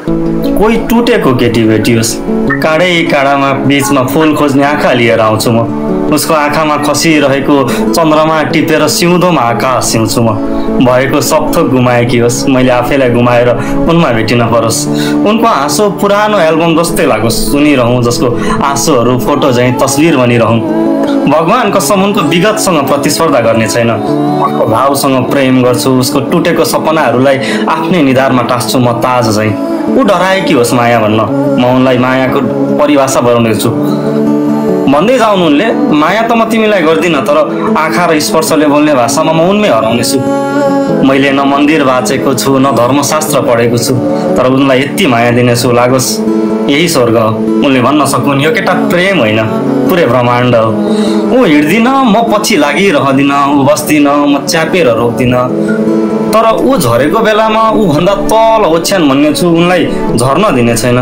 कोही टुटेको केटी भेटियोस्, काँडै काँडामा बीचमा फुल खोज्ने आँखा लिएर आउँछु म। उसको आँखामा खसिरहेको चन्द्रमा टिपेर सिउँदोमा आकाश सिउँछु म। भएको सब थोक गुमाएकी होस्, मैले आफैलाई गुमाएर उनमा भेटिन परोस्। उनको हाँसो पुरानो एल्बम जस्तै लागोस्, सुनिरहँ जसको आँसुहरू फोटो झैँ तस्बिर बनिरहँ। भगवान कसम उनको विगतसँग प्रतिस्पर्धा गर्ने छैन। उसको भावसँग प्रेम गर्छु, उसको टुटेको सपनाहरूलाई आफ्नै निधारमा टाँस्छु म ताज झैँ। ऊ डराएकी होस् माया भन्न, म उनलाई मायाको परिभाषा बनाउनेछु। भन्दै जाउनु उनले, माया त म तिमीलाई गर्दिनँ, तर आँखा र स्पर्शले बोल्ने भाषामा म उनमै हराउनेछु। मैले न मन्दिर बाँचेको छु, न धर्मशास्त्र पढेको छु, तर उनलाई यति माया दिनेछु लागोस् यही स्वर्ग हो। उनले भन्न सकुन् यो केटा प्रेम होइन, पुरै ब्रह्माण्ड हो। ऊ हिँड्दिन, म पछि लागिरहदिन, ऊ बस्दिन, म च्यापेर रोक्दिनँ, तर ऊ झरेको बेलामा ऊ भन्दा तल ओछ्यान भन्नेछु। उनलाई झर्न दिने छैन,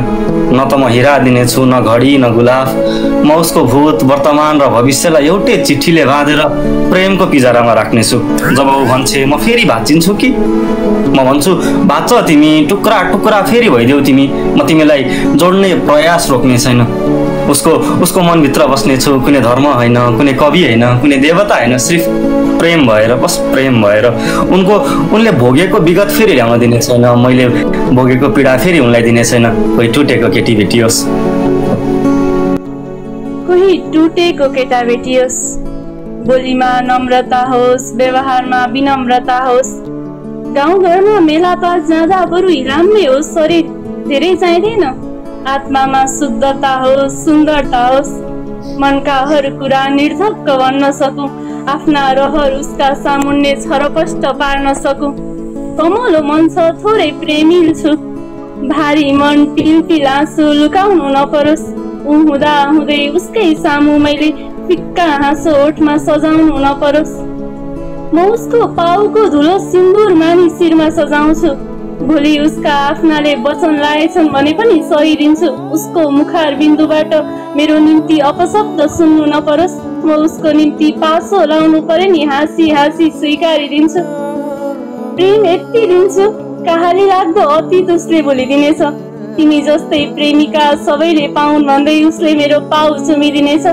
न त म हिरा दिनेछु, न घडी न गुलाफ। म उसको भूत वर्तमान र भविष्यलाई एउटै चिठीले बाँधेर प्रेमको पिजारामा राख्नेछु। जब ऊ भन्छे म फेरि भाँचिन्छु कि, म भन्छु भाँच्छ तिमी, टुक्रा टुक्रा फेरि भइदेऊ तिमी, म तिमीलाई जोड्ने प्रयास रोक्ने छैन। उसको मनभित्र बस्नेछु, कुनै धर्म होइन, कुनै कवि होइन, कुनै देवता होइन, सिर्फ प्रेम भएर, बस प्रेम भएर। उनले भोगेको विगत फेरि ल्याउन दिने छैन, मैले भोगेको पीडा फेरि उनलाई दिने छैन। कोही टुटेको केटी भेटियोस्, कोही टुटेको केटा भेटियोस्, बोलीमा नम्रता होस्, व्यवहारमा विनम्रता होस्। गाउँघरमा मेलापात जाँदा बरु राम्रै होस्, शरीर धेरै चाहिँदैन, आत्मामा शुद्धता होस्, सुन्दरता होस्। मनका हर कुरा निर्धक्क भन्न सकूं, आफ्ना रहर उसका सामुन्ने छरपष्ट पार्न सकूं। कमलो मन छ, थोरै प्रेमिल छु, भारी मन टिलटिल आँसु लुकाउनु नपरोस्। ऊ हुँदा हुँदै उसकै सामु मैले फिक्का हाँसो ओठमा सजाउनु नपरोस्। म उसको पाउको धुलो सिन्दुर मानी शिरमा सजाउँछु, भोलि उसका आफ्नाले वचन लाएछन् भने पनि सहिदिन्छु। उसको मुखार बिन्दुबाट मेरो निम्ति अपशब्द सुन्नु नपरोस्। म उसको निम्ति पासो लाउनु परे नि हाँसी हाँसी स्वीकारिदिन्छु। प्रेम यति दिन्छु, कहाली लाग्दो अतीत उसले भुलिदिनेछ। तिमी जस्तै प्रेमिका सबैले पाउन् भन्दै उसले मेरो पाउ चुमिदिनेछ।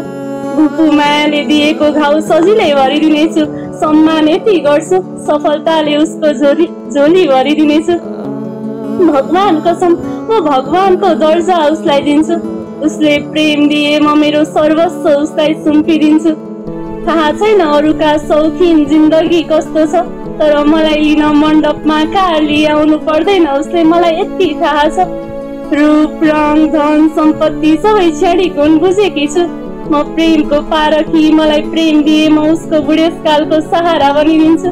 भुपु मायाले दिएको घाउ सजिलै भरिदिनेछु, सम्मान यति गर्छु, सफलताले उसको झोली भरिदिनेछु। भगवान कसम म भगवानको दर्जा उसलाई दिन्छु। उसले प्रेम दिए म मेरो सर्वस्व उसलाई सुम्पिदिन्छु। थाहा छैन अरूका शौखिन जिन्दगी कस्तो छ, तर मलाई लिन मण्डपमा कार लियाउनु पर्दैन, उसले मलाई यति थाहा छ। रूप रङ धन सम्पत्ति सबै छेडी गुण बुझेकी छु। म प्रेमको पारखी, मलाई प्रेम दिए म उसको बुढेसकालको सहारा बनिदिन्छु।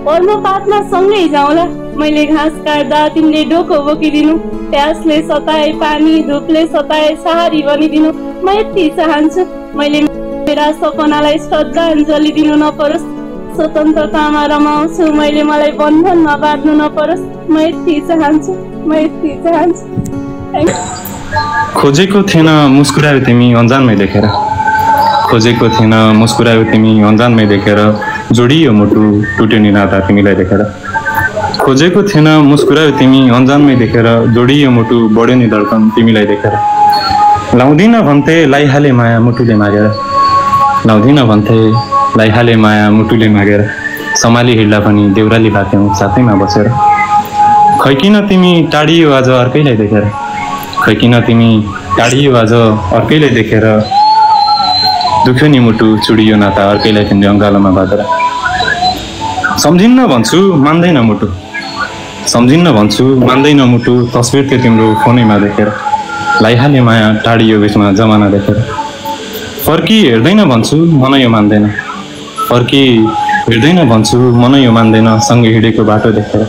पर्मपातमा सँगै जाउँला, मैले घाँस काट्दा तिमीले डोको बोकिदिनु, प्यासले सताए पानी, धुपले सताए सहारी बनिदिनु। म यति चाहन्छु, मैले मेरा सपनालाई श्रद्धाञ्जली दिनु नपरोस्। स्वतन्त्रतामा रमाउँछु, मैले मलाई बन्धनमा बाँध्नु नपरोस्। म यति चाहन्छु, म यति चाहन्छु। खोजेको थिएन मुस्कुरायो तिमी अन्जानमै देखेर, खोजेको थिएन मुस्कुरायो तिमी अन्जानमै देखेर, जोडियो मुटु टुट्यो नि नाता तिमीलाई देखेर। खोजेको थिएन मुस्कुरायो तिमी अन्जानमै देखेर, जोडियो मुटु बढ्यो नि धड्कन तिमीलाई देखेर। लाउँदिन भन्थे लाइहाले माया मुटुले मागेर, लाउँदिन भन्थे लाइहाले माया मुटुले मागेर, सम्हाली हिँड्दा पनि देउराली बाट्यौँ साथैमा बसेर। खै किन तिमी टाढियो आज अर्कैलाई देखेर, खै किन तिमी टाढियो आज अर्कैलाई देखेर, दुख्यो नि मुटु चुडियो नाता अर्कैलाई तिमीले अङ्गालोमा बाँधेर। सम्झिन्न भन्छु मान्दैन मुटु, सम्झिन्न भन्छु मान्दैन मुटु, तस्बिर थियो तिम्रो फोनैमा देखेर, लाइहाले माया टाढियो बिचमा जमाना देखेर। फर्की हेर्दैन भन्छु मन यो मान्दैन, फर्की हेर्दैन भन्छु मन यो मान्दैन, सँगै हिँडेको बाटो देखेर।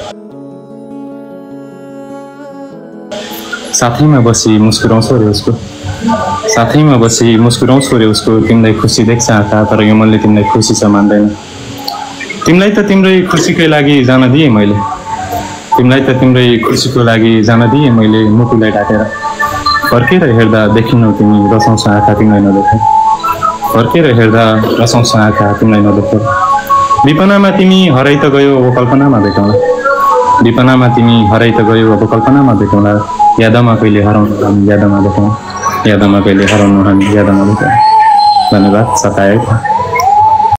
साथैमा बसी मुस्कुराउँछौ रे उसको, साथैमा बसी मुस्कुराउँछौ रे उसको, तिमीलाई खुसी देख्छ आँखा, तर यो मनले तिमीलाई खुसी छ मान्दैन। तिमीलाई त तिम्रै खुसीकै लागि जान दिएँ मैले, तिमीलाई त तिम्रै खुसीको लागि जान दिएँ मैले मुटुलाई ढाकेर। फर्केर हेर्दा देखिनौ तिमी रसाउँछ आँखा तिमीलाई नदेखेर, फर्केर हेर्दा रसाउँछ आँखा तिमीलाई नदेखेर। विपनामा तिमी हराइ त गयो अब कल्पनामा भेटौँला, विपनामा तिमी हराइ त गयो अब कल्पनामा भेटौँला। यादमा कहिले हराउनु हामी यादमा देख्यौँ, यादमा कहिले हराउनु हामी यादमा देख्यौँ। धन्यवाद। सताएको